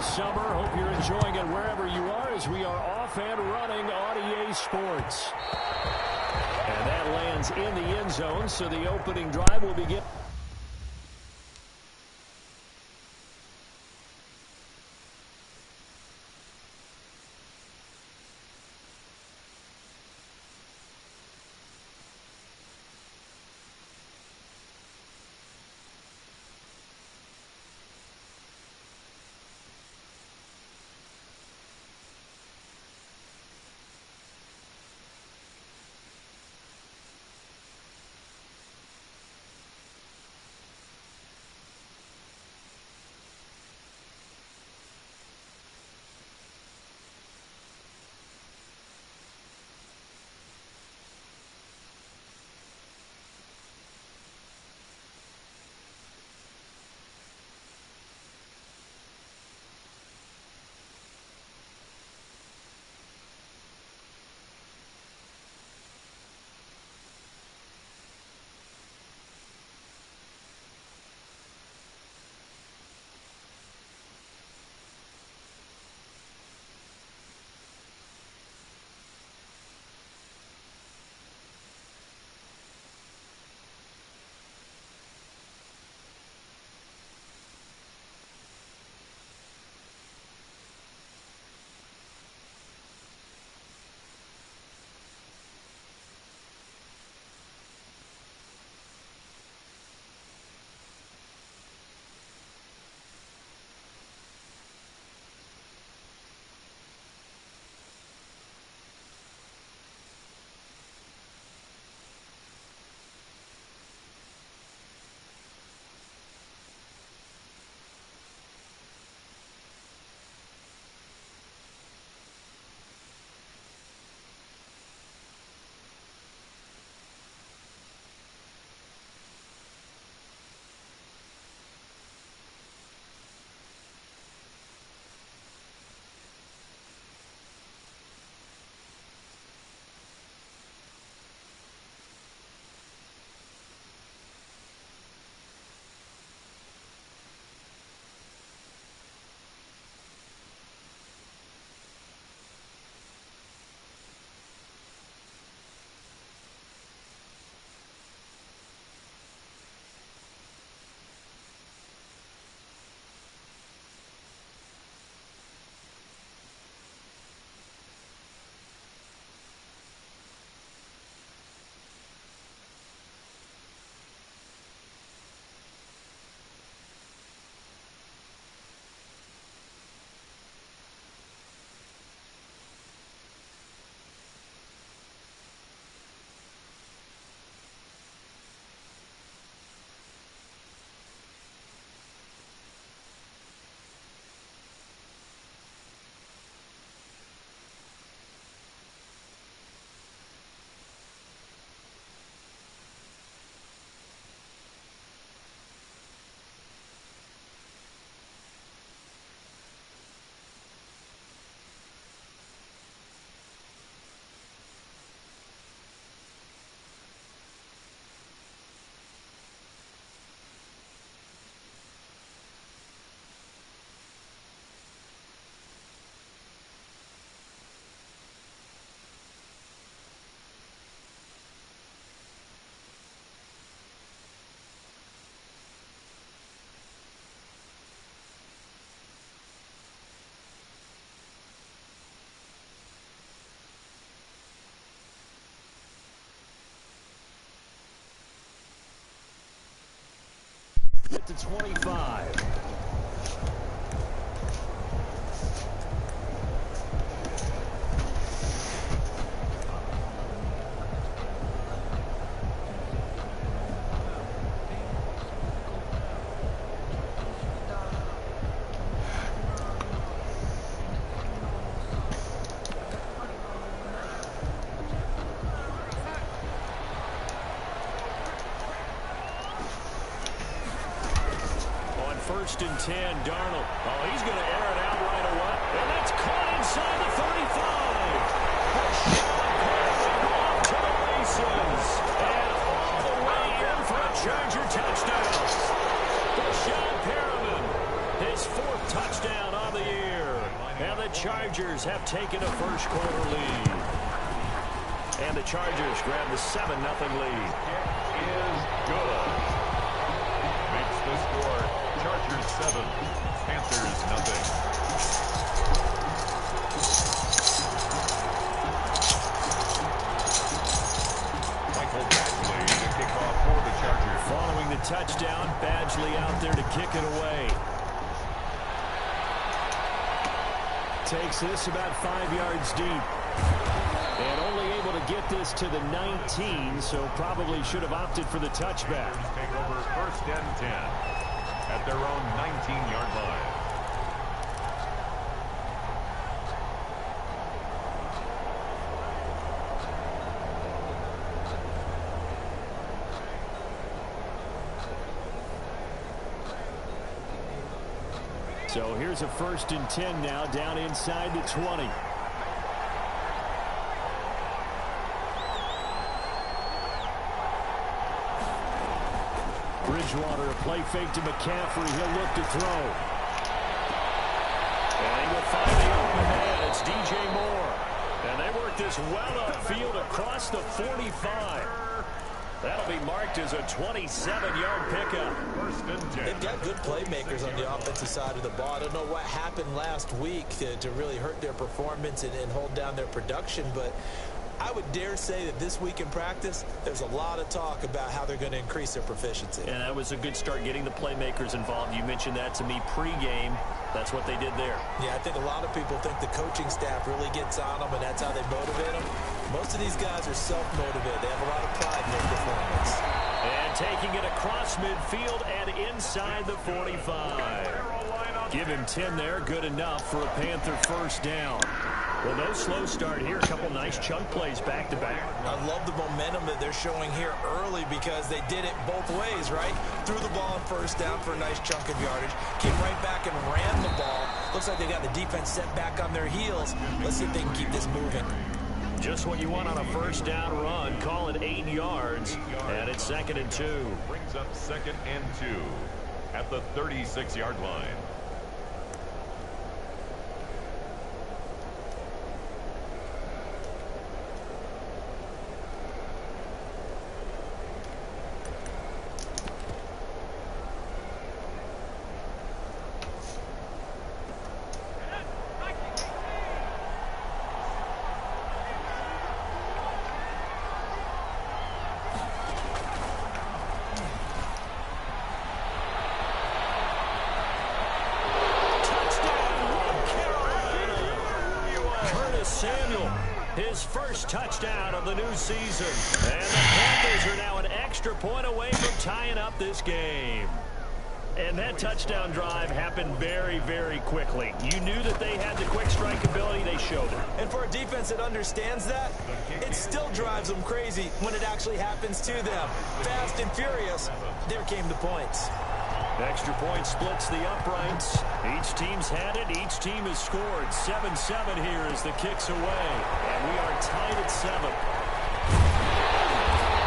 summer. Hope you're enjoying it wherever you are as we are off and running on EA Sports. And that lands in the end zone, so the opening drive will begin. To 25. First and 10, Darnold. Oh, he's going to air it out right away. And that's caught inside the 35. Off to the races. And all the way in for a Charger touchdown. Deshaun Perriman, his fourth touchdown on the year. Chargers have taken a first quarter lead. And the Chargers grab the 7-0 lead. Kick is good. Makes the score Chargers 7, Panthers 0. Following the touchdown, Badgley out there to kick it away. Takes this about 5 yards deep. And only able to get this to the 19, so probably should have opted for the touchback. Take over 1st and 10 at their own 19-yard line. So here's a 1st and 10 now, down inside the 20. Bridgewater, a play fake to McCaffrey. He'll look to throw. And he will find the open man. It's DJ Moore. And they work this well upfield across the 45. That'll be marked as a 27-yard pickup. They've got good playmakers on the offensive side of the ball. I don't know what happened last week to really hurt their performance and hold down their production, but I would dare say that this week in practice, there's a lot of talk about how they're going to increase their proficiency. And that was a good start getting the playmakers involved. You mentioned that to me pregame. That's what they did there. Yeah, I think a lot of people think the coaching staff really gets on them, and that's how they motivate them. Most of these guys are self-motivated. They have a lot of pride in their performance. And taking it across midfield and inside the 45. Give him 10 there. Good enough for a Panther first down. Well, no slow start here. A couple nice chunk plays back-to-back. I love the momentum that they're showing here early because they did it both ways, right? Threw the ball on 1st down for a nice chunk of yardage. Came right back and ran the ball. Looks like they got the defense set back on their heels. Let's see if they can keep this moving. Just what you want on a 1st down run. Call it 8 yards. And it's 2nd and 2. Brings up 2nd and 2 at the 36-yard line. His first touchdown of the new season. And the Panthers are now an extra point away from tying up this game. And that touchdown drive happened very, very quickly. You knew that they had the quick strike ability. They showed it. And for a defense that understands that, it still drives them crazy when it actually happens to them. Fast and furious, there came the points. Extra point splits the uprights. Each team's had it. Each team has scored. 7-7 here as the kick's away. And we are tied at 7.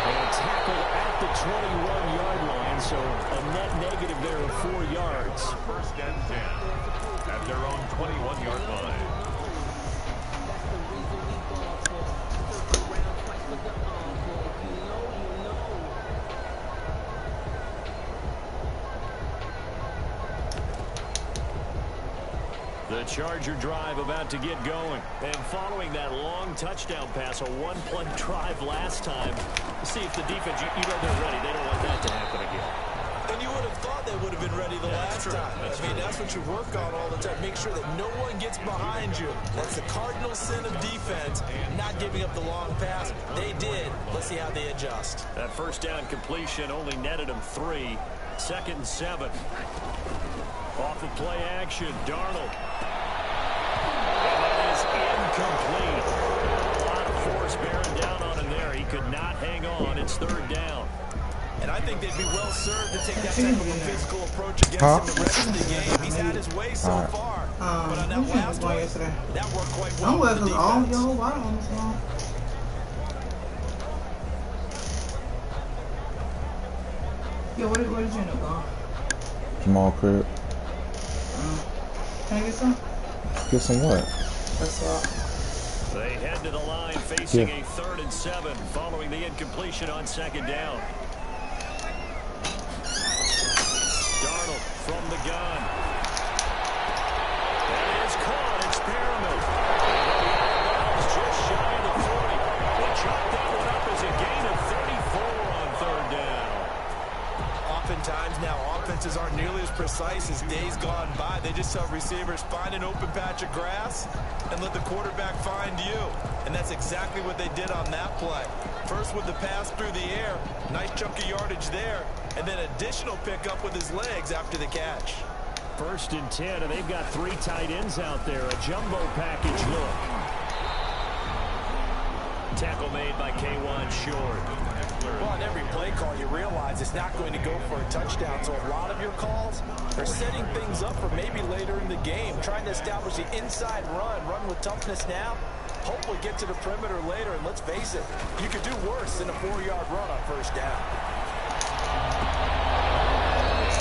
And tackled at the 21-yard line, so a net negative there of 4 yards. 1st and 10 at their own 21-yard line. The Charger drive about to get going. And following that long touchdown pass, a one-play drive last time, see if the defense, you know they're ready. They don't want that to happen again. And you would have thought they would have been ready the last time. That's what you work on all the time. Make sure that no one gets behind you. That's the cardinal sin of defense, not giving up the long pass. They did. Let's see how they adjust. That 1st down completion only netted them 3. 2nd and 7. Off of play action, Darnold. And that is incomplete. A lot of force bearing down on him there. He could not hang on. It's 3rd down. And I think they'd be well served to take that type of a physical approach against him the rest of the game. He's had his way so far. But on that last one, that worked quite well with the defense. Yo, where did you end up going? Small crib. Can I get some? Get some what? That's all. They head to the line facing a 3rd and 7 following the incompletion on 2nd down. Darnold from the gun. That is caught. Experiment. Ball's just shy of the 40. They chop that one up as a gain of 34 on 3rd down. Oftentimes now offenses aren't nearly as precise as days gone by. They just tell receivers, find an open patch of grass and let the quarterback find you. And that's exactly what they did on that play. First with the pass through the air, nice chunk of yardage there, and then additional pickup with his legs after the catch. 1st and 10, and they've got 3 tight ends out there. A jumbo package look. Tackle made by K1 Short. Well, on every play call, you realize it's not going to go for a touchdown. So a lot of your calls are setting things up for maybe later in the game, trying to establish the inside run with toughness now, hopefully get to the perimeter later. And let's face it, you could do worse than a 4-yard run on 1st down.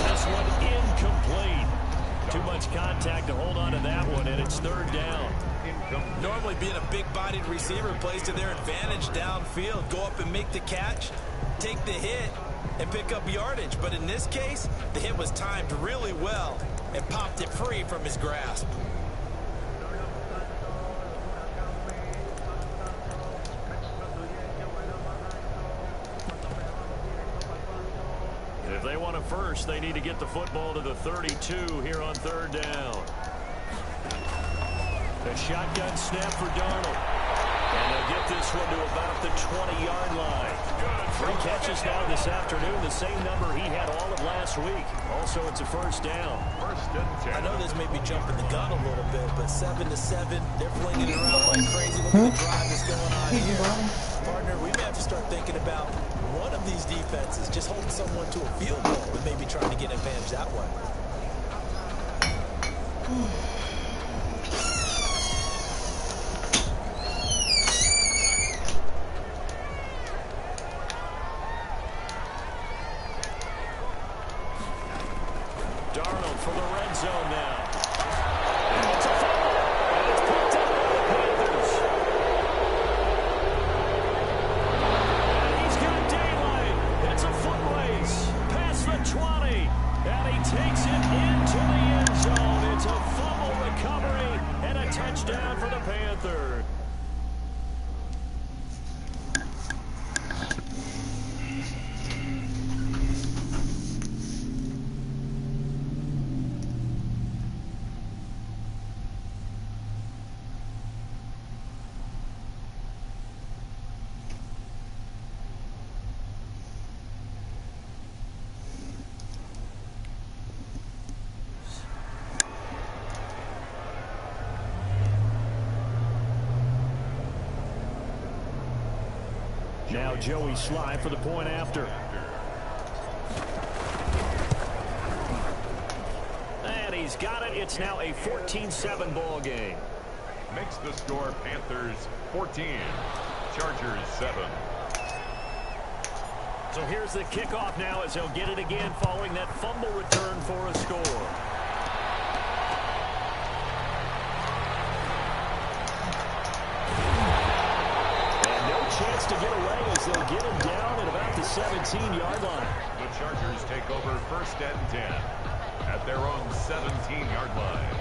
This one incomplete. Too much contact to hold on to that one, and it's 3rd down. Normally being a big-bodied receiver plays to their advantage downfield. Go up and make the catch, take the hit, and pick up yardage. But in this case, the hit was timed really well and popped it free from his grasp. If they want a first, they need to get the football to the 32 here on 3rd down. A shotgun snap for Darnold. And they'll get this one to about the 20-yard line. 3 catches now this afternoon, the same number he had all of last week. Also, it's a 1st down. 1st and 10. I know this may be jumping the gun a little bit, but 7 to 7, they're flinging it around like crazy. Look at the drive that's going on here. Partner, we may have to start thinking about one of these defenses just holding someone to a field goal and maybe trying to get an advantage that way. Darnold for the red zone now. And it's a fumble. And it's picked up by the Panthers. And he's got daylight. It's a foot race past the 20. And he takes it into the end zone. It's a fumble recovery and a touchdown for the Panthers. Now Joey Sly for the point after. And he's got it. It's now a 14-7 ball game. Makes the score Panthers 14, Chargers 7. So here's the kickoff now as he'll get it again following that fumble return for a score. Chance to get away as they'll get him down at about the 17-yard line. The Chargers take over 1st and 10 at their own 17-yard line.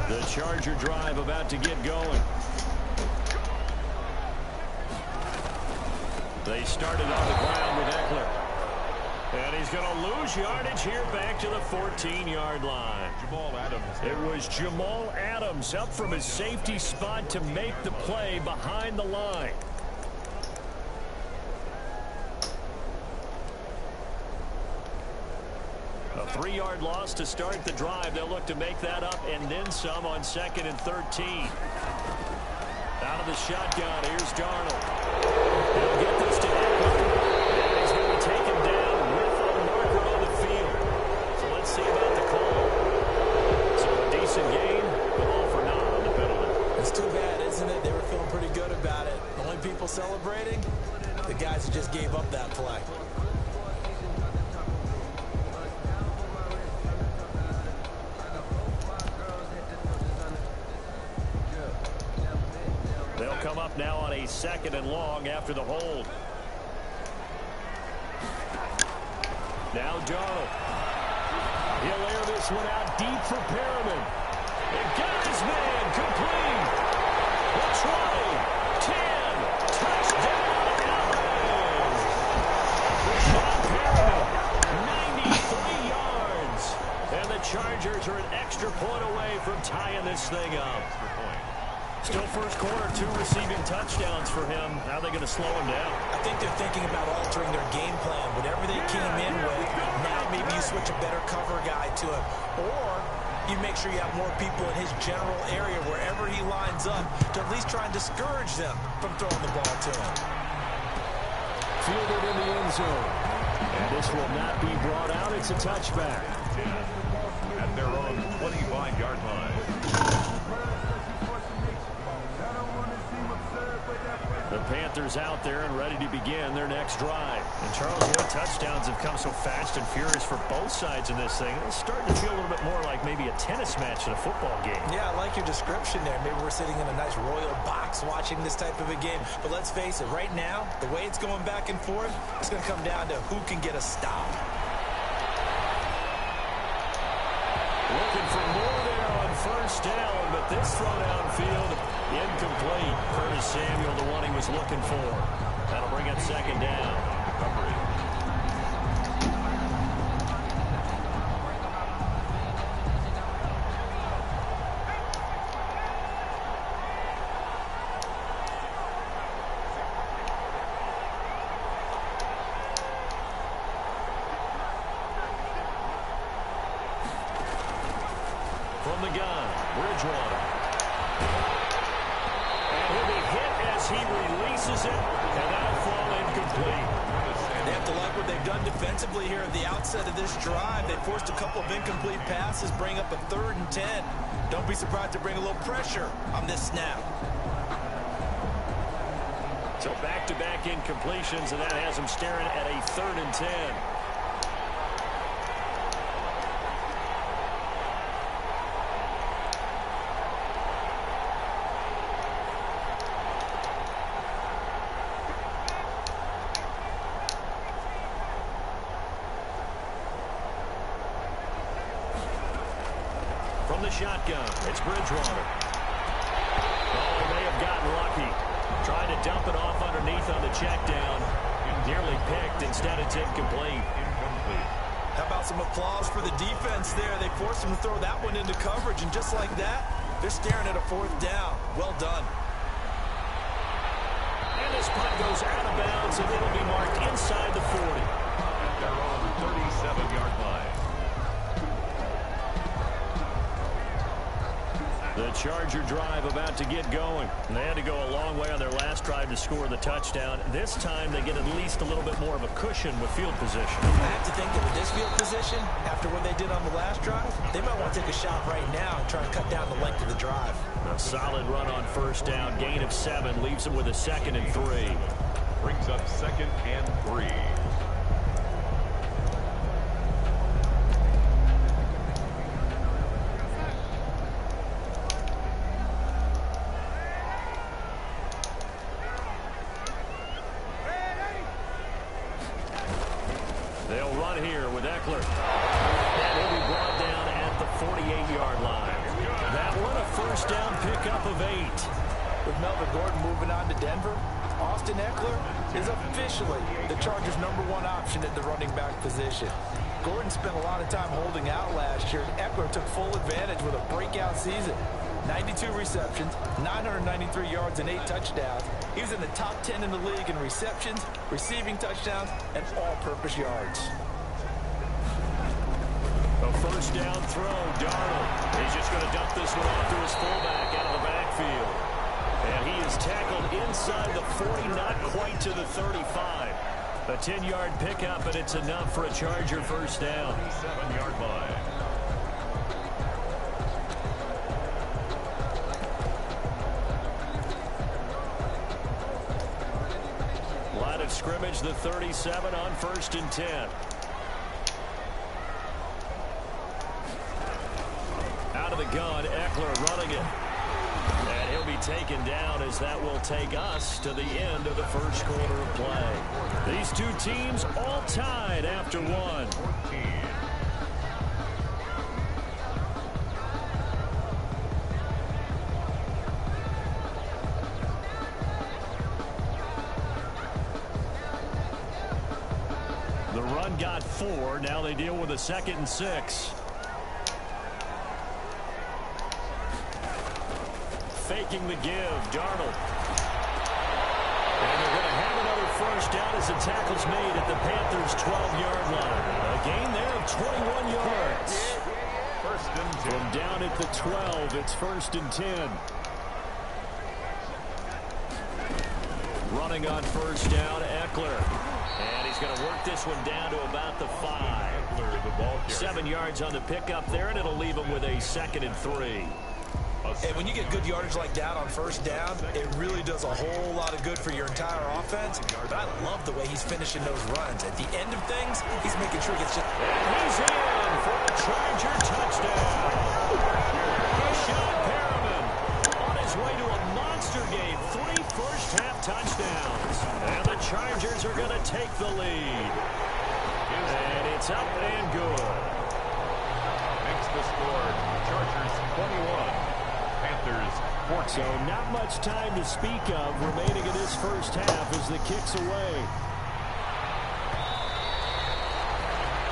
The Charger drive about to get going. They started on the ground with Eckler. And he's going to lose yardage here back to the 14-yard line. Jamal Adams. It was Jamal Adams up from his safety spot to make the play behind the line. A 3-yard loss to start the drive. They'll look to make that up and then some on 2nd and 13. Out of the shotgun, here's Darnold. He'll get this to Eckler. And he's going to take him down with a marker on the field. celebrating? The guys who just gave up that play. They'll come up now on a 2nd and long after the hold. Now Darnold. He'll air this one out deep for Perriman. And got his man complete. The 20, 10, touchdown, Allen. Sean Perriman, 93 yards. And the Chargers are an extra point away from tying this thing up. Still first quarter, 2 receiving touchdowns for him. How are they going to slow him down? I think they're thinking about altering their game plan. Whatever they came in with, now maybe you switch a better cover guy to him. Or you make sure you have more people in his general area wherever he lines up to at least try and discourage them from throwing the ball to him. Fielded in the end zone. And this will not be brought out. It's a touchback. At their own 25-yard line. The Panthers out there and ready to begin their next drive. And Charles, what touchdowns have come so fast and furious for both sides in this thing? It's starting to feel a little bit more like maybe a tennis match in a football game. Yeah, I like your description there. Maybe we're sitting in a nice royal box watching this type of a game. But let's face it, right now, the way it's going back and forth, it's going to come down to who can get a stop. Looking for more there on first down, but this throw downfield, incomplete. Curtis Samuel, the one he was looking for. That'll bring up 2nd down. Recovery. From the gun, Bridgewater. And he'll be hit as he releases it, and that'll fall incomplete. They have to like what they've done defensively here at the outset of this drive. They forced a couple of incomplete passes, bring up a 3rd and 10. Don't be surprised to bring a little pressure on this snap. So back-to-back incompletions, and that has them staring at a 3rd and 10. From the shotgun, it's Bridgewater. Oh, they may have gotten lucky. Tried to dump it off underneath on the check down. Nearly picked. Instead, it's incomplete. How about some applause for the defense there? They forced him to throw that one into coverage, and just like that, they're staring at a 4th down. Well done. And this punt goes out of bounds, and it'll be marked inside the 40. At their own 37-yard line. The Charger drive about to get going. And they had to go a long way on their last drive to score the touchdown. This time they get at least a little bit more of a cushion with field position. I have to think that with this field position, after what they did on the last drive, they might want to take a shot right now and try and cut down the length of the drive. A solid run on first down. Gain of 7 leaves them with a 2nd and 3. Brings up 2nd and 3. They'll run here with Eckler. And he'll be brought down at the 48-yard line. That one a first down pickup of 8. With Melvin Gordon moving on to Denver, Austin Eckler is officially the Chargers' #1 option at the running back position. Gordon spent a lot of time holding out last year. Eckler took full advantage with a breakout season. 92 receptions, 993 yards, and 8 touchdowns. He was in the top 10 in the league in receptions, receiving touchdowns, and all-purpose yards. A first down throw, Darnold. He's just going to dump this one off to his fullback out of the backfield. And he is tackled inside the 40, not quite to the 35. A 10-yard pickup, and it's enough for a Charger first down. 7-yard line. of scrimmage, the 37 on 1st and 10. Out of the gun, Eckler running it. And he'll be taken down as that will take us to the end of the first quarter of play. These two teams all tied after one. The run got 4. Now they deal with a 2nd and 6. Faking the give, Darnold. And they're going to have another first down as the tackle's made at the Panthers' 12-yard line. A gain there of 21 yards. First and 10. From down at the 12, it's 1st and 10. Running on first down, Eckler. And he's going to work this one down to about the 5. 7 yards on the pickup there, and it'll leave him with a 2nd and 3. And when you get good yardage like that on first down, it really does a whole lot of good for your entire offense. But I love the way he's finishing those runs. At the end of things, he's making sure he gets just... And he's in for a Charger touchdown. Sean Perriman on his way to a monster game. 3 first-half touchdowns. And the Chargers are going to take the lead. And it's up and good. Makes the score. Chargers 21. Panthers 14. So not much time to speak of remaining in this first half as the kick's away.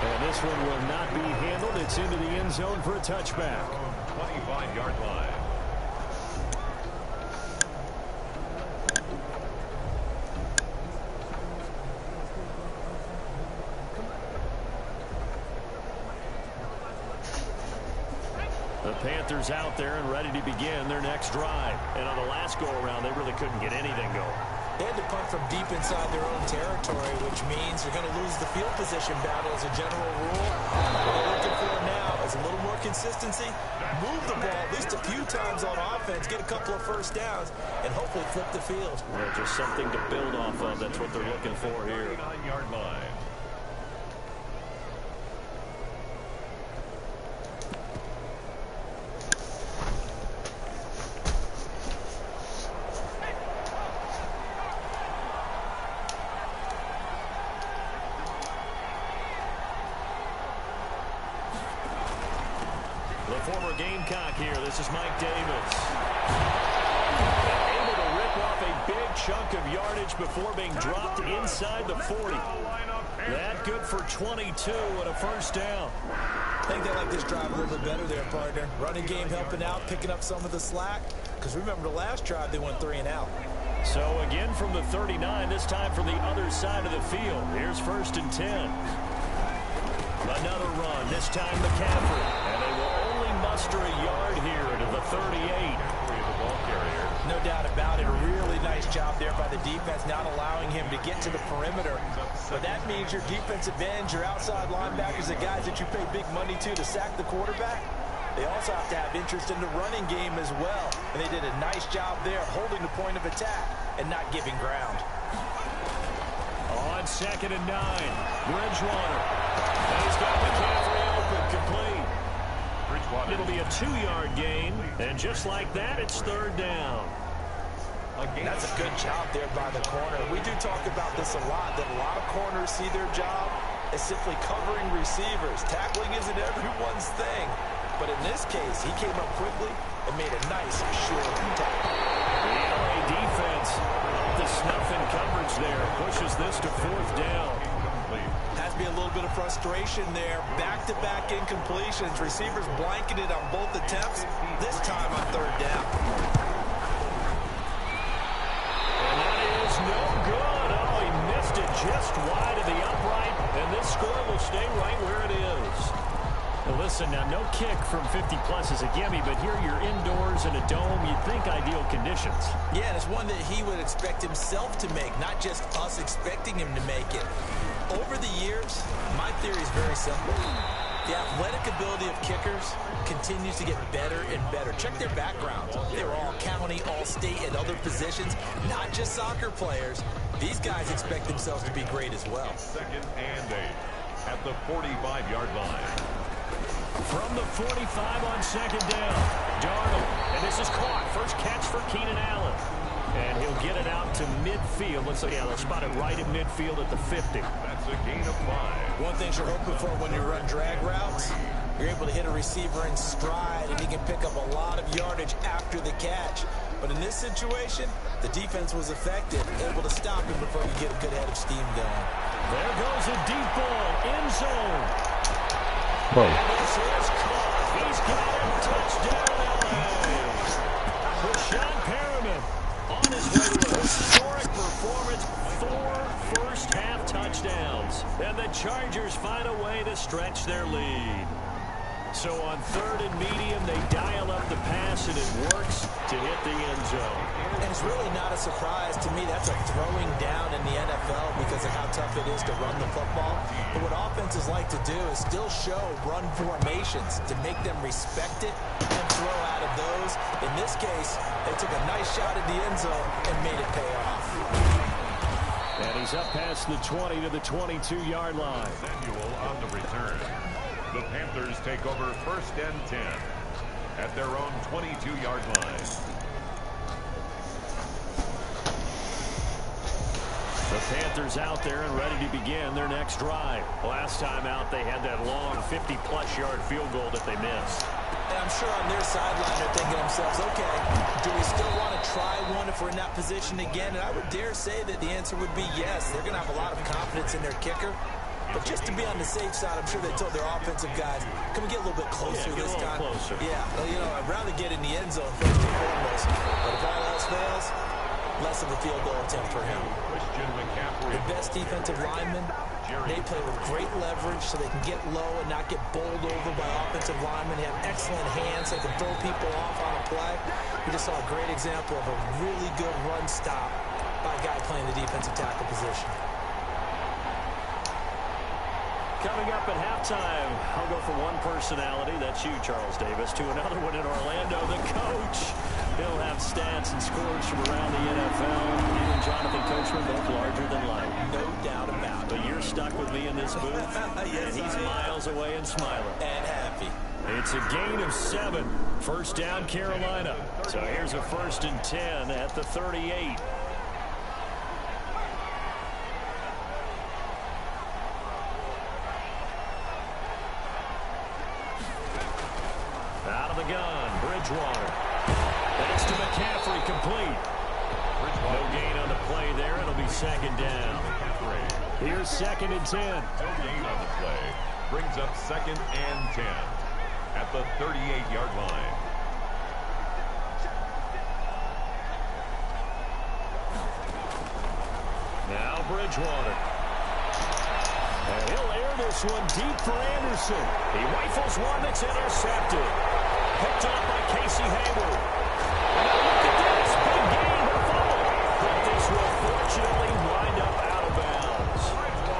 And this one will not be handled. It's into the end zone for a touchback. 25-yard line. The Panthers out there and ready to begin their next drive. And on the last go-around, they really couldn't get anything going. They had to punt from deep inside their own territory, which means they're going to lose the field position battle as a general rule. What they're looking for now is a little more consistency, move the ball at least a few times on offense, get a couple of first downs, and hopefully flip the field. Well, just something to build off of. That's what they're looking for here. 39-yard line. The former Gamecock here. This is Mike Davis. Able to rip off a big chunk of yardage before being dropped inside the 40. That good for 22 and a first down. I think they like this drive a little bit better there, partner. Running game helping out, picking up some of the slack. Because remember the last drive, they went 3 and out. So again from the 39, this time from the other side of the field. Here's 1st and 10. Another run, this time McCaffrey. And they will only muster a yard here to the 38. No doubt about it. A really nice job there by the defense, not allowing him to get to the perimeter. But that means your defensive ends, your outside linebackers, the guys that you pay big money to sack the quarterback, they also have to have interest in the running game as well. And they did a nice job there holding the point of attack and not giving ground. On 2nd and 9, Bridgewater. And he's got McCaffrey open, complete. It'll be a 2-yard gain, and just like that, it's 3rd down. That's a good job there by the corner. We do talk about this a lot, that a lot of corners see their job as simply covering receivers. Tackling isn't everyone's thing, but in this case, he came up quickly and made a nice, sure tackle. The LA defense, the snuff in coverage there, pushes this to 4th down. Has to be a little bit of frustration there. Back-to-back incompletions. Receivers blanketed on both attempts, this time on 3rd down. And that is no good. Oh, he missed it just wide of the upright, and this score will stay right where it is. Now listen, now no kick from 50-plus is a gimme, but here you're indoors in a dome. You'd think ideal conditions. Yeah, and it's one that he would expect himself to make, not just us expecting him to make it. Over the years, my theory is very simple. The athletic ability of kickers continues to get better and better. Check their backgrounds. They're all county, all state, and other positions, not just soccer players. these guys expect themselves to be great as well. Second and 8 at the 45-yard line. From the 45 on second down, Darnold. And this is caught. First catch for Keenan Allen. And he'll get it out to midfield. Looks like, yeah, they'll spot it right at midfield at the 50. That's a gain of 5. One thing you're hoping for when you run drag routes, you're able to hit a receiver in stride, and he can pick up a lot of yardage after the catch. But in this situation, the defense was effective, able to stop him before he get a good head of steam going. There goes a deep ball, end zone. Whoa. And this is caught. He's got him. Touchdown, LA. Rashawn Perriman on his way to a historic performance. 4 first-half touchdowns. And the Chargers find a way to stretch their lead. So on third and medium, they dial up the pass, and it works to hit the end zone. And it's really not a surprise to me. That's a throwing down in the NFL because of how tough it is to run the football. But what offenses like to do is still show run formations to make them respect it and throw out of those. In this case, they took a nice shot at the end zone and made it pay off. And he's up past the 20 to the 22-yard line. Samuel on the return. The Panthers take over first and 10 at their own 22-yard line. The Panthers out there and ready to begin their next drive. Last time out, they had that long 50-plus yard field goal that they missed. And I'm sure on their sideline they're thinking to themselves, okay, do we still want to try one if we're in that position again? And I would dare say that the answer would be yes. They're going to have a lot of confidence in their kicker. But just to be on the safe side, I'm sure they told their offensive guys, can we get a little bit closer this time? Closer. Yeah, well, you know, I'd rather get in the end zone first and foremost. But if all else fails, less of a field goal attempt for him. The best defensive linemen, they play with great leverage so they can get low and not get bowled over by offensive linemen. They have excellent hands. They can throw people off on a play. We just saw a great example of a really good run stop by a guy playing the defensive tackle position. Coming up at halftime, I'll go from one personality, that's you, Charles Davis, to another one in Orlando, the coach. He'll have stats and scores from around the NFL. He and Jonathan Coachman, both larger than life. No doubt about it. But you're stuck with me in this booth, Yes, and he's miles away and smiling. And happy. It's a gain of 7. First down, Carolina. So here's a 1st and 10 at the 38. Out of the gun, Bridgewater. Thanks to McCaffrey, complete. No gain on the play there. It'll be second down. Here's 2nd and 10. No gain on the play. Brings up 2nd and 10 at the 38-yard line. Now Bridgewater. And he'll air this one deep for Anderson. He rifles one that's intercepted. Picked up by Casey Hayward. And now look at this. Big game or fumble. But this will fortunately wind up out of bounds.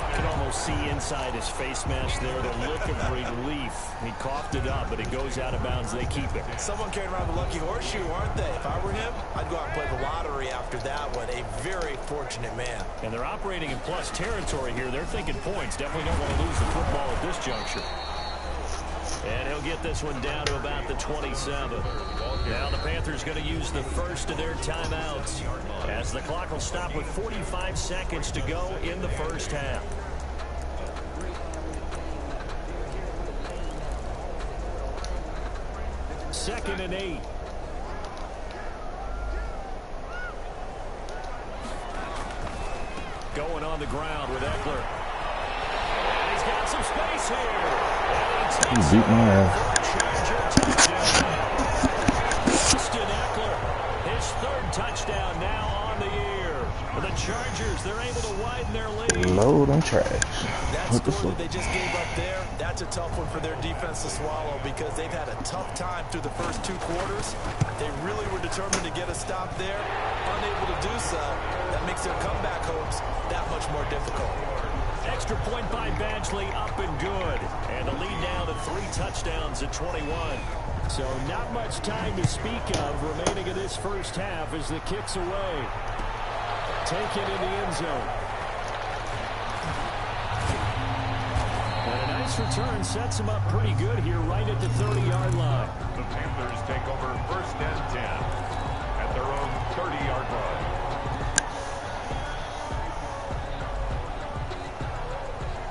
You can almost see inside his face mask there the look of relief. He coughed it up, but it goes out of bounds. They keep it. Someone carrying around the lucky horseshoe, aren't they? If I were him, I'd go out and play the lottery after that one. A very fortunate man. And they're operating in plus territory here. They're thinking points. Definitely don't want to lose the football at this juncture. And he'll get this one down to about the 27. Now the Panthers going to use the first of their timeouts as the clock will stop with 45 seconds to go in the first half. Second and 8. Going on the ground with Eckler. And he's got some space here. He beat my ass. Austin Eckler, his 3rd touchdown now on the year. For the Chargers, they're able to widen their lead. Load and trash. That score that they just gave up there, that's a tough one for their defense to swallow because they've had a tough time through the first 2 quarters. They really were determined to get a stop there. Unable to do so, that makes their comeback hopes that much more difficult. Extra point by Badgley, up and good. And the lead now to 3 touchdowns at 21. So not much time to speak of remaining in this first half as the kick's away. taken in the end zone. And a nice return sets him up pretty good here right at the 30-yard line. The Panthers take over first and 10 at their own 30-yard line.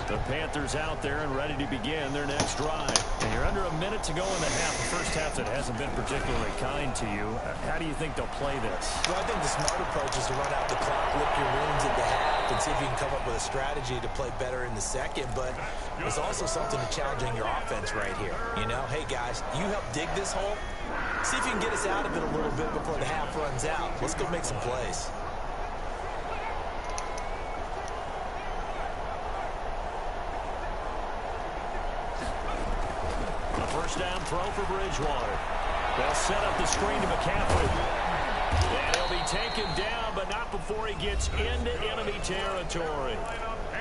The Panthers out there and ready to begin their next drive. And you're under a minute to go in the half. The first half that hasn't been particularly kind to you. How do you think they'll play this? Well, I think the smart approach is to run out the clock, lick your wounds in the half, and see if you can come up with a strategy to play better in the second. But there's also something to challenging your offense right here. You know, hey, guys, you help dig this hole. See if you can get us out of it a little bit before the half runs out. Let's go make some plays. First down throw for Bridgewater. They'll set up the screen to McCaffrey. And he'll be taken down, but not before he gets into enemy territory.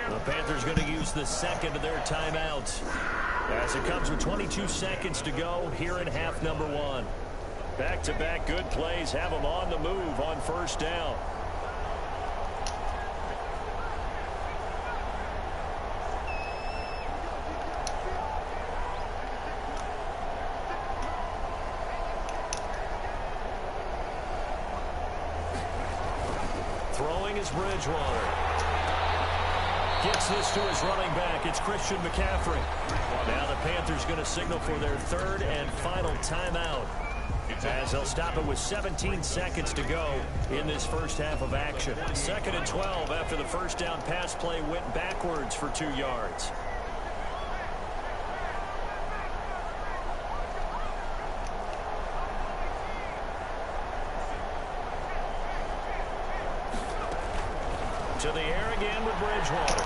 The Panthers going to use the second of their timeouts as it comes with 22 seconds to go here in half number one. Back-to-back good plays have them on the move on first down. Throwing is Bridgewater. Gets this to his running back. It's Christian McCaffrey. Now the Panthers going to signal for their third and final timeout, as they'll stop it with 17 seconds to go in this first half of action. 2nd and 12 after the first down pass play went backwards for 2 yards. To the air again with Bridgewater.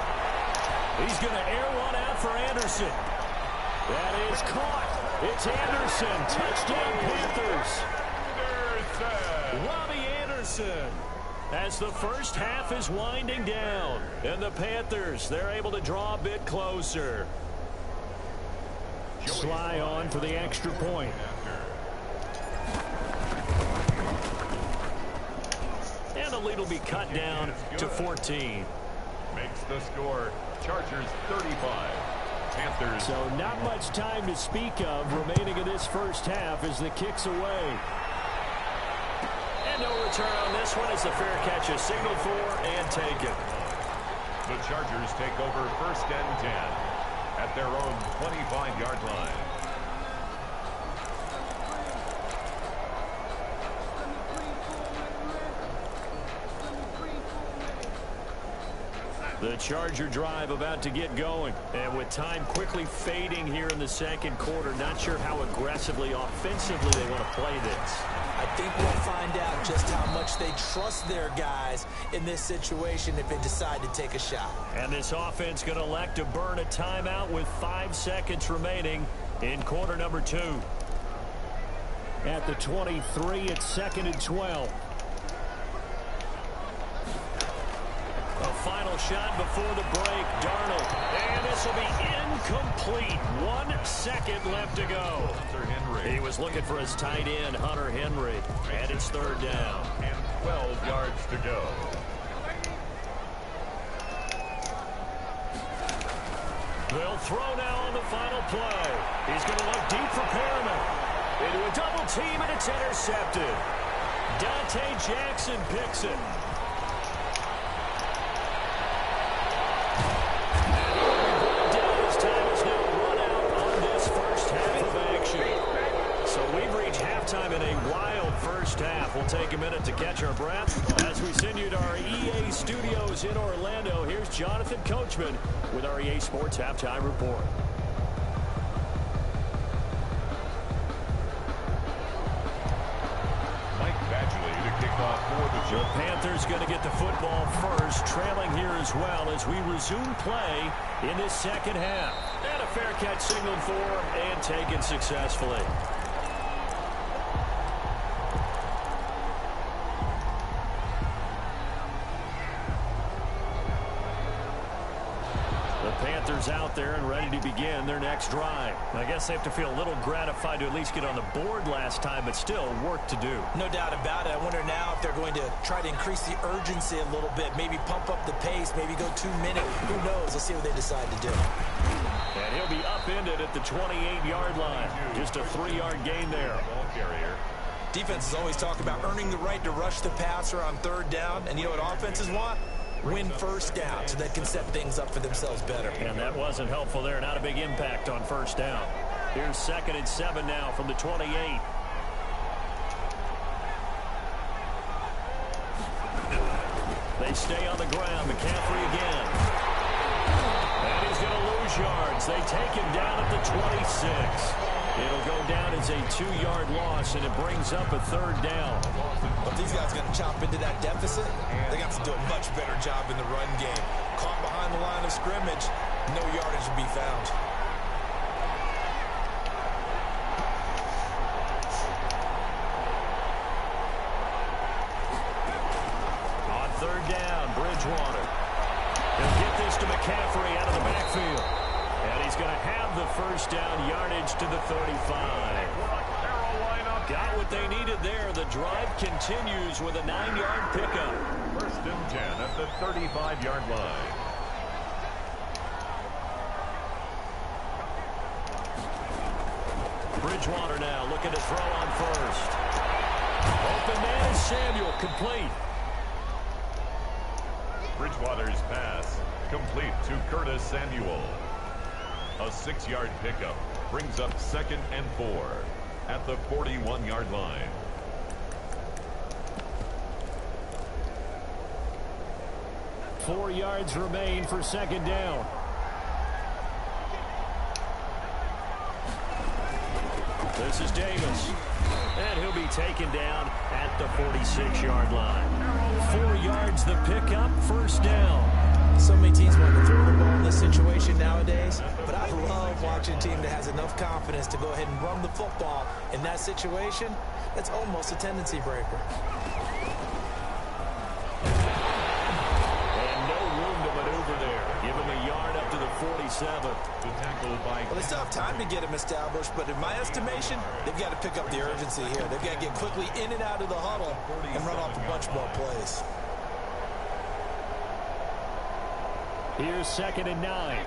He's going to air one out for Anderson. That is caught. It's Anderson. Touchdown Panthers. Robbie Anderson. As the first half is winding down. And the Panthers, they're able to draw a bit closer. Sly on for the extra point. And the lead will be cut down to 14. Makes the score Chargers 35. Panthers. So not much time to speak of remaining in this first half as the kick's away. And no return on this one as the fair catch is signaled for and taken. The Chargers take over first and 10 at their own 25-yard line. The Charger drive about to get going. And with time quickly fading here in the second quarter, not sure how aggressively, offensively they want to play this. I think we'll find out just how much they trust their guys in this situation if they decide to take a shot. And this offense going to elect to burn a timeout with 5 seconds remaining in quarter number 2. At the 23, it's 2nd and 12. A final shot before the break. Darnold. And this will be incomplete. 1 second left to go. He was looking for his tight end, Hunter Henry. And it's 3rd down. And 12 yards to go. They'll throw now on the final play. He's going to look deep for Perriman. Into a double team, and it's intercepted. Dante Jackson picks it. Halftime in a wild first half. We'll take a minute to catch our breath as we send you to our EA studios in Orlando. Here's Jonathan Coachman with our EA Sports Halftime Report. Mike Badgley to kick off for the The Panthers going to get the football first, trailing here as well as we resume play in this second half. And a fair catch signaled for and taken successfully. Panthers out there and ready to begin their next drive. I guess they have to feel a little gratified to at least get on the board last time, but still work to do. No doubt about it. I wonder now if they're going to try to increase the urgency a little bit, maybe pump up the pace, maybe go 2 minutes. Who knows? Let's see what they decide to do. And he'll be upended at the 28-yard line. Just a 3-yard gain there. Ball carrier. Defenses always talk about earning the right to rush the passer on 3rd down, and you know what offenses want? Win 1st down so they can set things up for themselves better. And that wasn't helpful there. Not a big impact on 1st down. Here's 2nd and 7 now from the 28. They stay on the ground. McCaffrey again. And he's going to lose yards. They take him down at the 26. It'll go down as a 2-yard loss, and it brings up a 3rd down. But these guys are going to chop into that deficit. They got to do a much better job in the run game. Caught behind the line of scrimmage, no yardage to be found. On 3rd down, Bridgewater. He'll get this to McCaffrey out of the backfield. And he's going to have the 1st down yardage to the 35. Got what they needed there. The drive continues with a 9-yard pickup. 1st and 10 at the 35-yard line. Bridgewater now looking to throw on 1st. Open man is Samuel, complete. Bridgewater's pass complete to Curtis Samuel. A 6-yard pickup brings up 2nd and 4 at the 41-yard line. Four yards remain for 2nd down. This is Davis. And he'll be taken down at the 46-yard line. 4 yards the pickup, 1st down. So many teams want to throw the ball in this situation nowadays, but I love watching a team that has enough confidence to go ahead and run the football in that situation. That's almost a tendency breaker. And no room to maneuver there. Give him a yard up to the 47. The tackle by... Well, they still have time to get him established, but in my estimation, they've got to pick up the urgency here. They've got to get quickly in and out of the huddle and run off a bunch more plays. Here's 2nd and 9.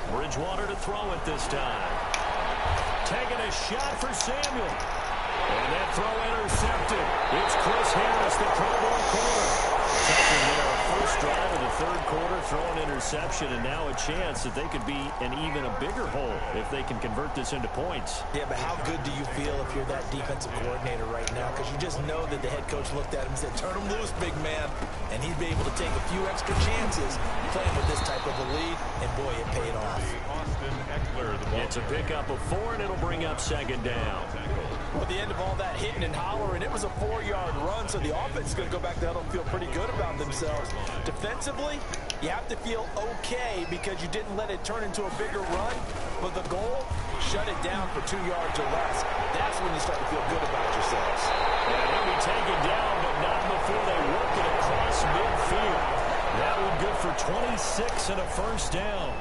Bridgewater to throw it this time. Taking a shot for Samuel. And that throw intercepted. It's Chris Harris, the Pro Bowl corner. Taking their 1st drive of the 3rd quarter, throwing interception, and now a chance that they could be in even a bigger hole if they can convert this into points. Yeah, but how good do you feel if you're that defensive coordinator right now? Because you just know that the head coach looked at him and said, turn him loose, big man. And he'd be able to take a few extra chances playing with this type of a lead, and boy, it paid off. It's a pickup of 4, and it'll bring up 2nd down. At the end of all that hitting and hollering, it was a 4-yard run, so the offense is going to go back to huddle and feel pretty good about themselves. Defensively, you have to feel okay because you didn't let it turn into a bigger run, but the goal, shut it down for 2 yards or less. That's when you start to feel good about yourselves. And he'll be taken down, but not before they work it across midfield. That one good for 26 and a 1st down.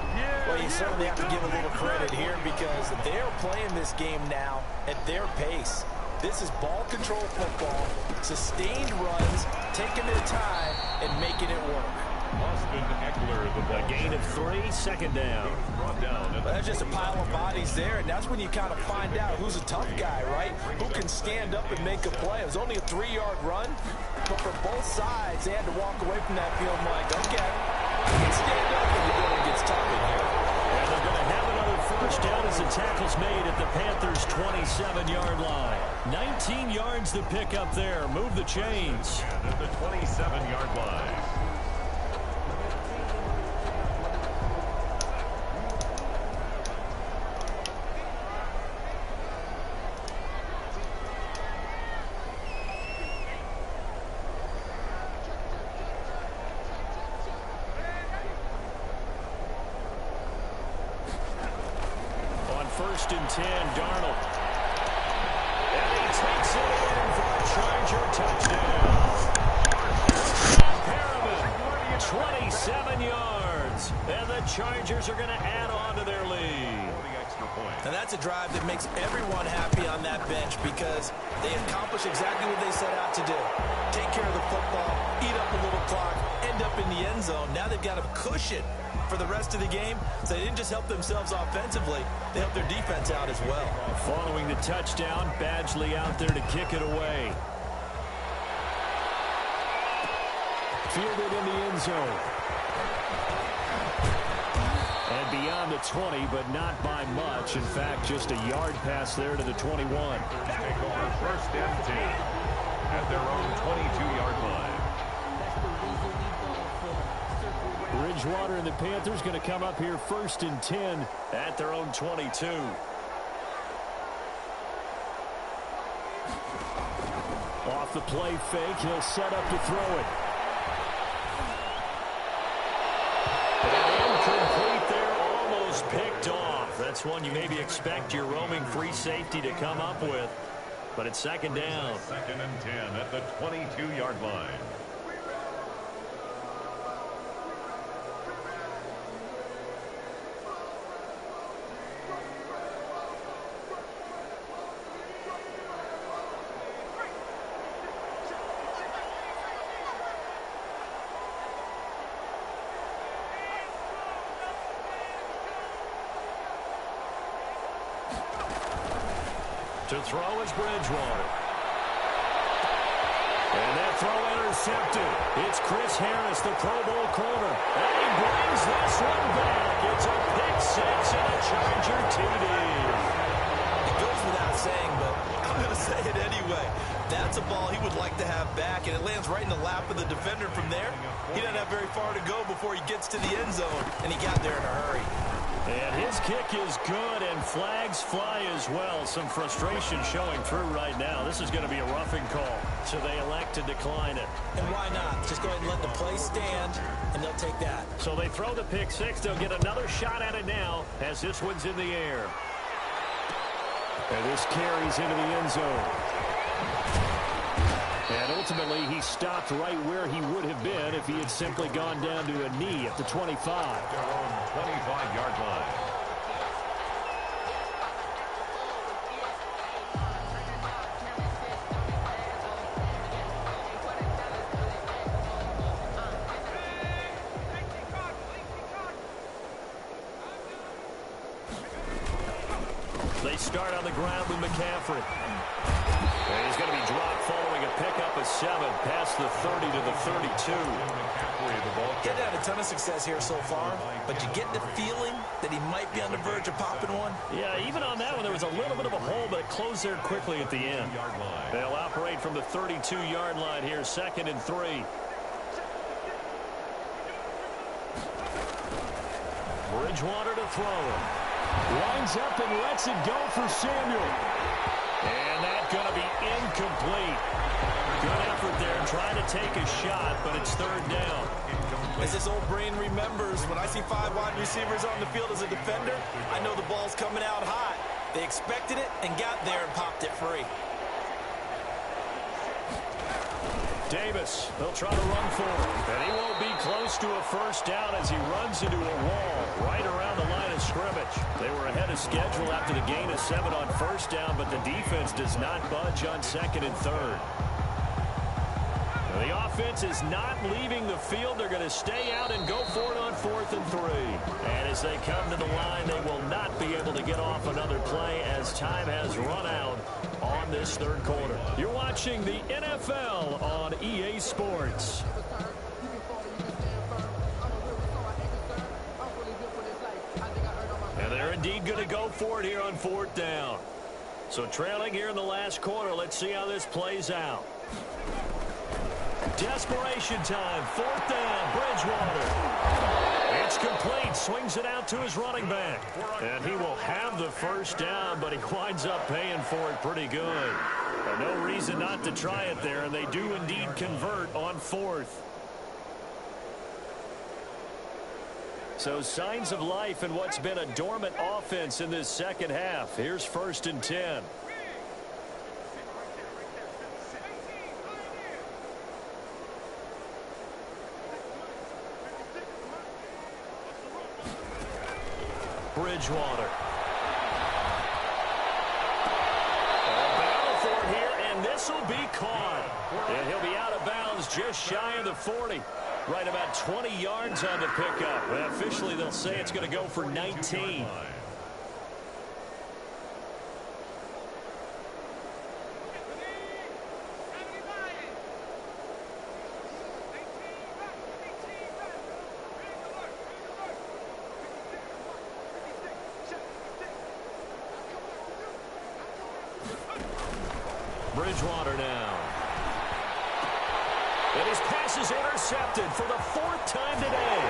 Well, you certainly have to give a little credit here because they're playing this game now at their pace. This is ball control football, sustained runs, taking their time, and making it work. A gain of 3, 2nd down. Well, that's just a pile of bodies there, and that's when you kind of find out who's a tough guy, right? Who can stand up and make a play. It was only a 3-yard run, but for both sides, they had to walk away from that feeling like, okay, I can stand up when the building gets tough in here. And they're going to have another 1st down as the tackle's made at the Panthers' 27-yard line. 19 yards to pick up there. Move the chains. At the 27-yard line. first and 10, Darnold. And he takes it in for a Charger touchdown. Perriman, 27 yards. And the Chargers are going to add on to their lead. And that's a drive that makes everyone happy on that bench because they accomplish exactly what they set out to do. Take care of the football, eat up a little clock, end up in the end zone. Now they've got a cushion for the rest of the game. So they didn't just help themselves offensively, they helped their defense out as well. Following the touchdown, Badgley out there to kick it away. Fielded in the end zone. And beyond the 20, but not by much. In fact, just a yard pass there to the 21. Take over first and 10 at their own 22-yard line. Bridgewater and the Panthers going to come up here first and 10 at their own 22. Off the play fake, he'll set up to throw it. Incomplete there, almost picked off. That's one you maybe expect your roaming free safety to come up with. But it's second down. Second and 10 at the 22-yard line. To throw is Bridgewater. And that throw intercepted. It's Chris Harris, the Pro Bowl corner. And he brings this one back. It's a pick six and a Charger TD. It goes without saying, but I'm going to say it anyway. That's a ball he would like to have back, and it lands right in the lap of the defender from there. He doesn't have very far to go before he gets to the end zone, and he got there in a hurry. And his kick is good, and flags fly as well. Some frustration showing through right now. This is going to be a roughing call, so they elect to decline it. And why not? Just go ahead and let the play stand, and they'll take that. So they throw the pick six. They'll get another shot at it now as this one's in the air. And this carries into the end zone. And ultimately, he stopped right where he would have been if he had simply gone down to a knee at the 25. Their own 25-yard line. They start on the ground with McCaffrey. And he's going to be dropped following a pickup of 7 past the 30 to the 32. Getting had a ton of success here so far, but you get the feeling that he might be on the verge of popping one. Yeah, even on that one, there was a little bit of a hole, but it closed there quickly at the end. They'll operate from the 32-yard line here, second and 3. Bridgewater to throw it. Lines up and lets it go for Samuel. And that's going to be incomplete. Good effort there trying to take a shot, but it's third down. As this old brain remembers, when I see 5 wide receivers on the field as a defender, I know the ball's coming out hot. They expected it and got there and popped it free. Davis, they'll try to run for it. And he won't be close to a first down as he runs into a wall right around the line of scrimmage. They were ahead of schedule after the gain of 7 on first down, but the defense does not budge on second and third. The offense is not leaving the field. They're going to stay out and go for it on 4th and 3. And as they come to the line, they will not be able to get off another play as time has run out on this third quarter. You're watching the NFL on EA Sports. And they're indeed going to go for it here on 4th down. So trailing here in the last quarter, let's see how this plays out. Desperation time, 4th down, Bridgewater. It's complete, swings it out to his running back. And he will have the first down, but he winds up paying for it pretty good. No reason not to try it there, and they do indeed convert on 4th. So signs of life in what's been a dormant offense in this second half. Here's 1st and 10. Bridgewater. Battle for it here, and this will be caught. And he'll be out of bounds just shy of the 40. Right about 20 yards on the pickup. Well, officially, they'll say it's going to go for 19. Bridgewater now. And his pass is intercepted for the 4th time today.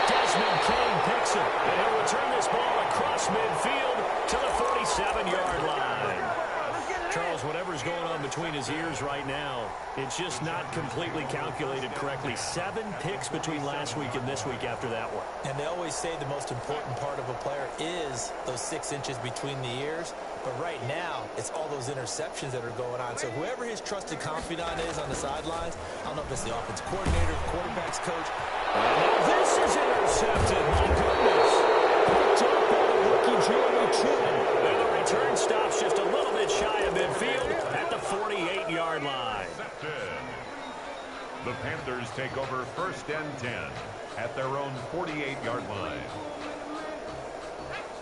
Desmond King picks it, and he'll return this ball across midfield to the 47-yard line. Charles, whatever's going on between his ears right now, it's just not completely calculated correctly. 7 picks between last week and this week after that one. And they always say the most important part of a player is those 6 inches between the ears. But right now, it's all those interceptions that are going on. So whoever his trusted confidant is on the sidelines, I don't know if it's the offense coordinator, quarterback's coach. This is intercepted. My goodness. Picked up by the rookie Jeremy Chin. And the return stops just a little bit shy of midfield at the 48-yard line. The Panthers take over 1st and 10 at their own 48-yard line.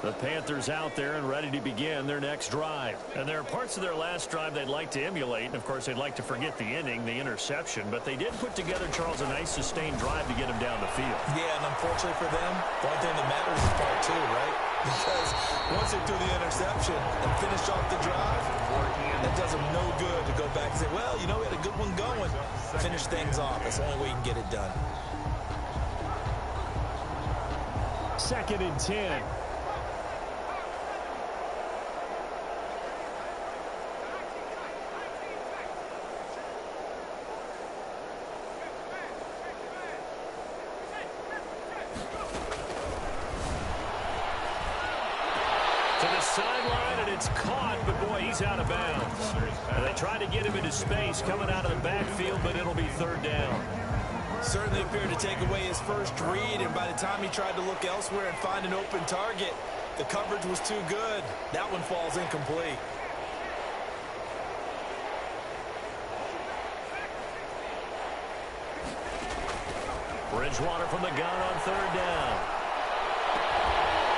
The Panthers out there and ready to begin their next drive. And there are parts of their last drive they'd like to emulate. And, of course, they'd like to forget the inning, the interception. But they did put together, Charles, a nice sustained drive to get him down the field. Yeah, and unfortunately for them, the only thing that matters is part 2, right? Because once they do the interception and finish off the drive, that does them no good to go back and say, well, you know, we had a good one going. Finish things off. That's the only way you can get it done. 2nd and 10. Sideline, and it's caught, but boy, he's out of bounds. And they tried to get him into space coming out of the backfield, but it'll be 3rd down. Certainly appeared to take away his first read, and by the time he tried to look elsewhere and find an open target, the coverage was too good. That one falls incomplete. Bridgewater from the gun on 3rd down.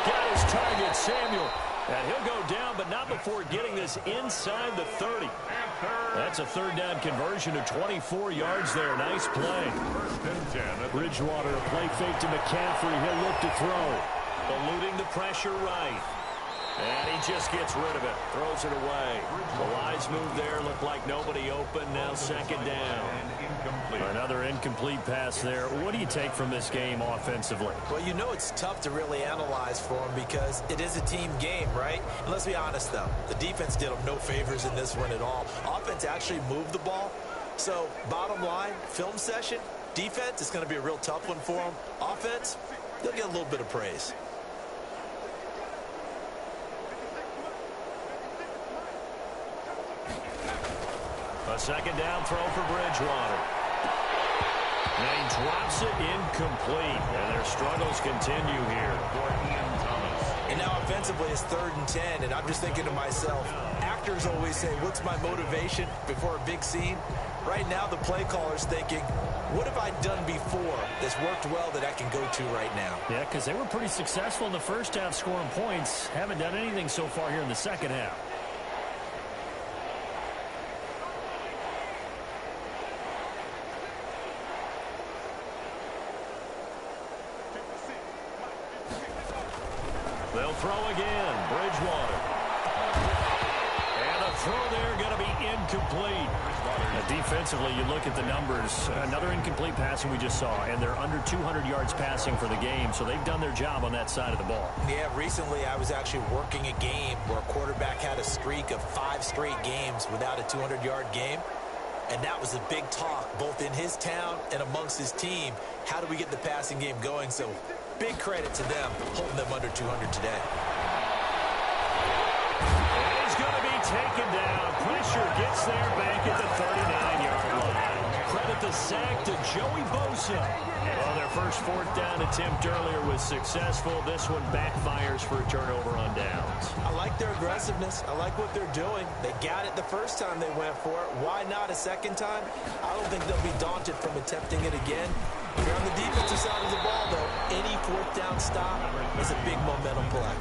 Got his target, Samuel. And he'll go down, but not before getting this inside the 30. That's a 3rd down conversion of 24 yards there. Nice play. Bridgewater, a play fake to McCaffrey. He'll look to throw. Eluding the pressure right. And he just gets rid of it. Throws it away. The wise move there. Looked like nobody open. Now 2nd down. Another incomplete pass there. What do you take from this game offensively? Well, you know it's tough to really analyze for them because it is a team game, right? And let's be honest, though. The defense did them no favors in this one at all. Offense actually moved the ball. So, bottom line, film session, defense is going to be a real tough one for them. Offense, they'll get a little bit of praise. A 2nd down throw for Bridgewater. And he drops it incomplete. And their struggles continue here. And now offensively it's 3rd and 10. And I'm just thinking to myself, actors always say, what's my motivation before a big scene? Right now the play caller's thinking, what have I done before that's worked well that I can go to right now? Yeah, because they were pretty successful in the first half scoring points. Haven't done anything so far here in the second half. They'll throw again. Bridgewater. And a throw there going to be incomplete. Now, defensively, you look at the numbers. Another incomplete passing we just saw, and they're under 200 yards passing for the game, so they've done their job on that side of the ball. Yeah, recently I was actually working a game where a quarterback had a streak of 5 straight games without a 200-yard game. And that was a big talk, both in his town and amongst his team. How do we get the passing game going? So big credit to them, holding them under 200 today. And he's going to be taken down. Pressure gets there back at the 39-yard line. Credit the sack to Joey Bosa. Well, their first fourth down attempt earlier was successful. This one backfires for a turnover on downs. I like their aggressiveness. I like what they're doing. They got it the first time they went for it. Why not a second time? I don't think they'll be daunted from attempting it again. If you're on the defensive side of the ball, though, any fourth down stop is a big momentum play.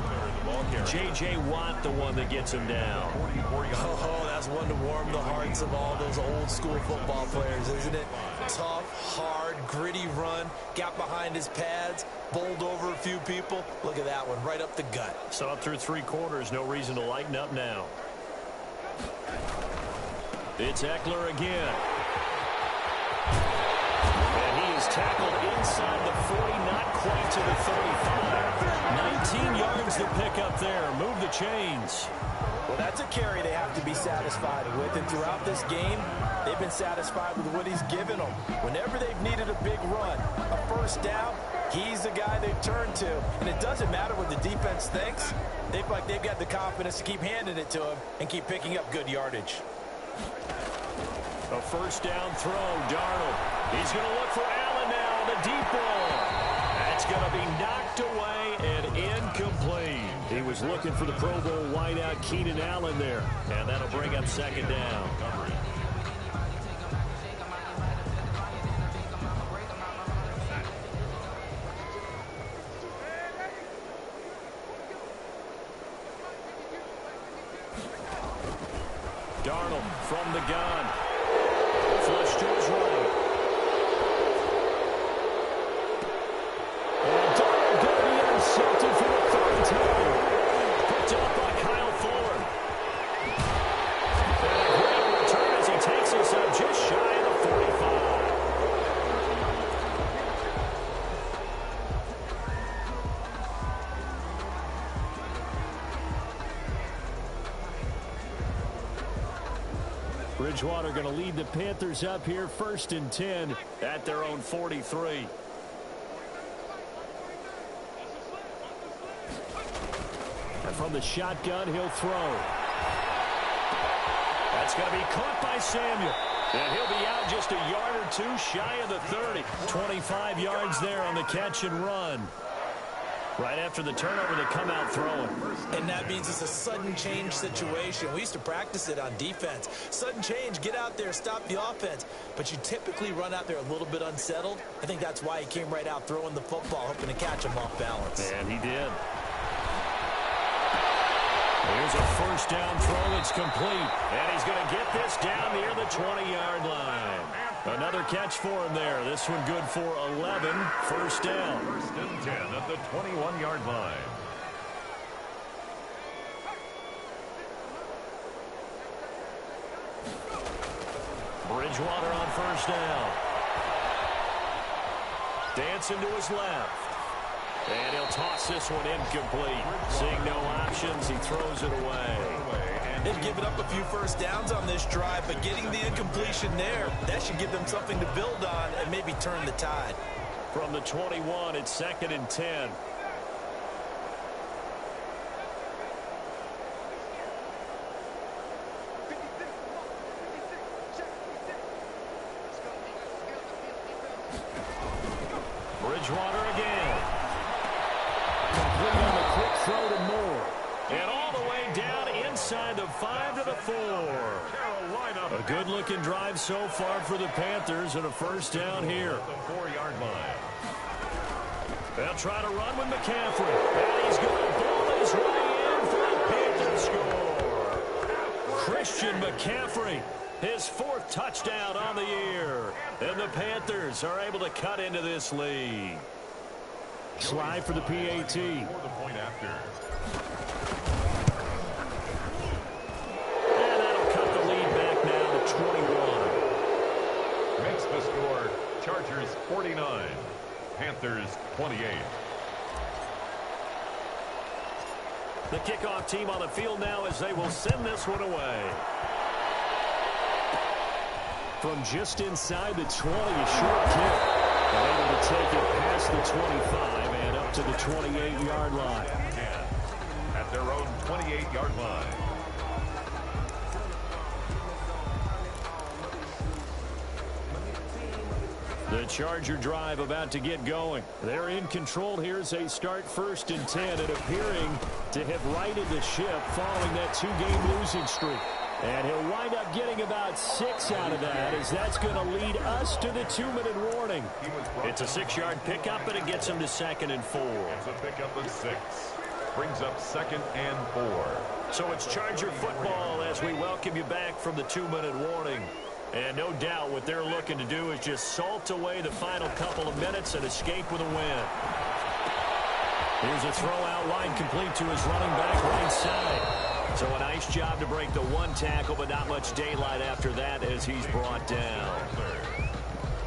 J.J. Watt, the one that gets him down. Oh, that's one to warm the hearts of all those old-school football players, isn't it? Tough, hard, gritty run, got behind his pads, bowled over a few people. Look at that one, right up the gut. So up through three quarters, no reason to lighten up now. It's Eckler again. And he is tackled inside the 40, not quite to the 35. 19 yards to pick up there. Move the chains. Well, that's a carry they have to be satisfied with. And throughout this game, they've been satisfied with what he's given them. Whenever they've needed a big run, a first down, he's the guy they've turned to. And it doesn't matter what the defense thinks. They feel like they've got the confidence to keep handing it to him and keep picking up good yardage. A first down throw, Darnold. He's going to look for Allen now on the deep ball. That's going to be knocked away and incomplete. He was looking for the Pro Bowl wideout Keenan Allen there. And that'll bring up second down. Darnold from the gun. Flush to his right. And Darnold going to be intercepted for the third time. Picked up by Kyle Fuller. And a great return as he takes us up just shy of the 45. Bridgewater going to lead the Panthers up here, 1st and 10 at their own 43. And from the shotgun, he'll throw. That's going to be caught by Samuel. And he'll be out just a yard or two shy of the 30. 25 yards there on the catch and run. Right after the turnover, they come out throwing. And that means it's a sudden change situation. We used to practice it on defense. Sudden change, get out there, stop the offense. But you typically run out there a little bit unsettled. I think that's why he came right out throwing the football, hoping to catch him off balance. And he did. Here's a first down throw. It's complete. And he's going to get this down near the 20-yard line. Another catch for him there. This one good for 11. First down. 1st and 10 at the 21-yard line. Bridgewater on first down. Dancing to his left. And he'll toss this one incomplete. Seeing no options, he throws it away. They've given up a few first downs on this drive, but getting the incompletion there, that should give them something to build on and maybe turn the tide. From the 21, it's 2nd and 10. Bridgewater again. Complete on the quick throw to Moore. And all the way down inside the 5 to the 4. A good-looking drive so far for the Panthers and a first down here. The 4-yard line. They'll try to run with McCaffrey. And he's going to ball his way in for a Panther score. Christian McCaffrey, his 4th touchdown on the year. And the Panthers are able to cut into this lead. Slide for the PAT. For the point after. And that'll cut the lead back now to 21. Makes the score Chargers 49, Panthers 28. The kickoff team on the field now as they will send this one away. from just inside the 20, a short kick. And able to take it past the 25 and up to the 28-yard line. At their own 28-yard line. The Charger drive about to get going. They're in control here as they start 1st and 10 and appearing to have righted the ship following that 2-game losing streak. And he'll wind up getting about 6 out of that, as that's going to lead us to the 2-minute warning. It's a 6-yard pickup, and it gets him to 2nd and 4. It's a pickup of 6. Brings up 2nd and 4. So it's Charger football as we welcome you back from the 2-minute warning. And no doubt what they're looking to do is just salt away the final couple of minutes and escape with a win. Here's a throw out wide, complete to his running back right side. So a nice job to break the 1 tackle, but not much daylight after that as he's brought down.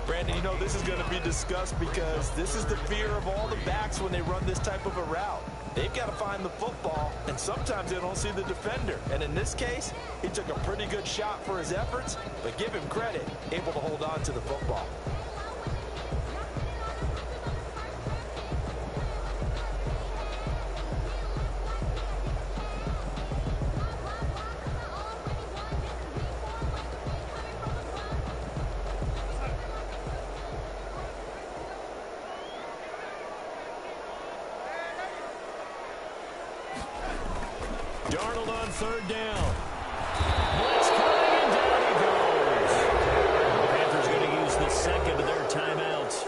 Brandon, you know this is going to be discussed because this is the fear of all the backs when they run this type of a route. They've got to find the football, and sometimes they don't see the defender. And in this case, he took a pretty good shot for his efforts, but give him credit, able to hold on to the football. Darnold on 3rd down. Blitz coming, and down he goes. The Panthers going to use the 2nd of their timeouts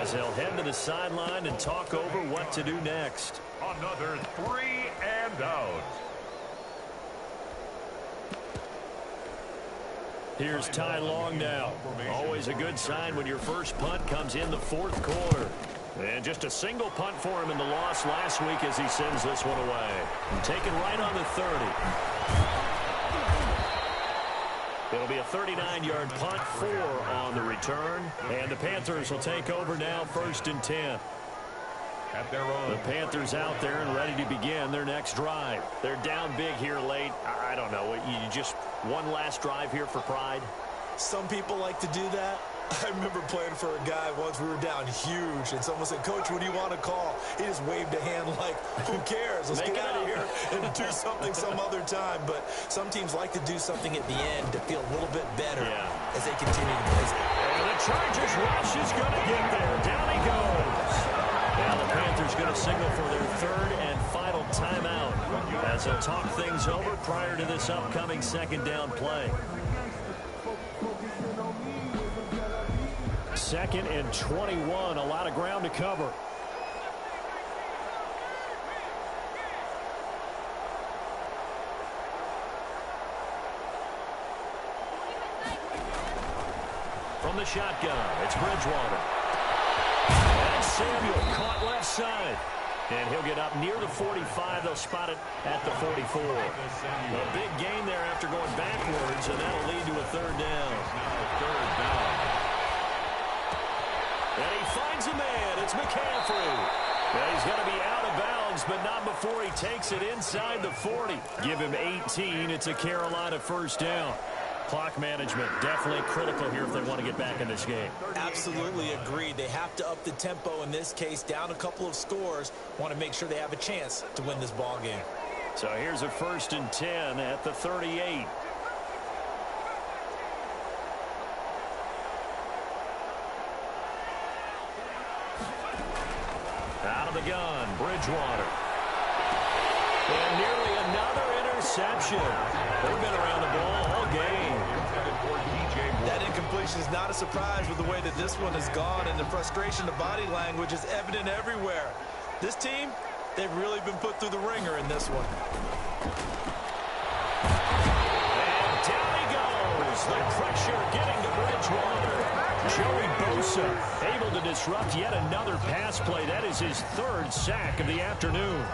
as they'll head to the sideline and talk over what to do next. Another 3 and out. Here's Ty Long now. Always a good sign when your first punt comes in the 4th quarter. And just a single punt for him in the loss last week as he sends this one away. And taken right on the 30. It'll be a 39-yard punt, 4 on the return. And the Panthers will take over now 1st and 10. At their own. The Panthers out there and ready to begin their next drive. They're down big here late. I don't know. You just one last drive here for pride? Some people like to do that. I remember playing for a guy once. We were down huge, and someone said, "Coach, what do you want to call?" He just waved a hand like, "Who cares? Let's get out of here and do something some other time." But some teams like to do something at the end to feel a little bit better as they continue to play. And the Chargers rush is going to get there. Down he goes. Now the Panthers going to signal for their 3rd and final timeout as they'll talk things over prior to this upcoming 2nd down play. 2nd and 21, a lot of ground to cover. From the shotgun, it's Bridgewater. And Samuel caught left side. And he'll get up near the 45. They'll spot it at the 44. A big gain there after going backwards, and that'll lead to a 3rd down. And he finds a man. It's McCaffrey. And he's going to be out of bounds, but not before he takes it inside the 40. Give him 18. It's a Carolina 1st down. Clock management definitely critical here if they want to get back in this game. Absolutely agreed. They have to up the tempo in this case, down a couple of scores. Want to make sure they have a chance to win this ball game. So here's a 1st and 10 at the 38. Out of the gun, Bridgewater. And nearly another interception. They've been around the ball all game. That incompletion is not a surprise with the way that this one has gone, and the frustration, the body language is evident everywhere. This team, they've really been put through the ringer in this one. And down he goes. The pressure getting to Bridgewater. Joey Bosa able to disrupt yet another pass play. That is his 3rd sack of the afternoon.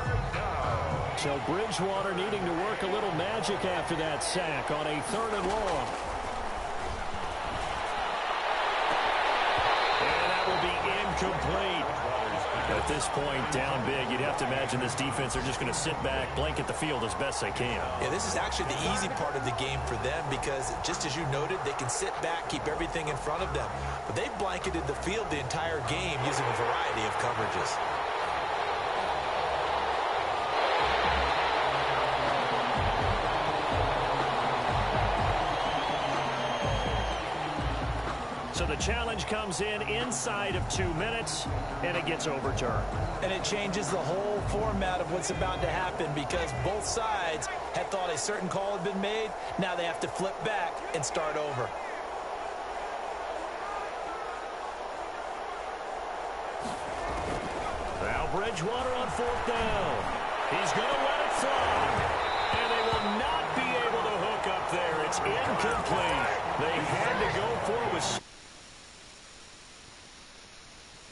So Bridgewater needing to work a little magic after that sack on a 3rd and long. And that will be incomplete. At this point, down big, you'd have to imagine this defense are just going to sit back, blanket the field as best they can. Yeah, this is actually the easy part of the game for them because, just as you noted, they can sit back, keep everything in front of them. But they've blanketed the field the entire game using a variety of coverages. So the challenge comes in inside of 2 minutes, and it gets overturned. And it changes the whole format of what's about to happen because both sides had thought a certain call had been made. Now they have to flip back and start over. Now Bridgewater on 4th down. He's going to let it fly. And they will not be able to hook up there. It's incomplete. They had to go for it with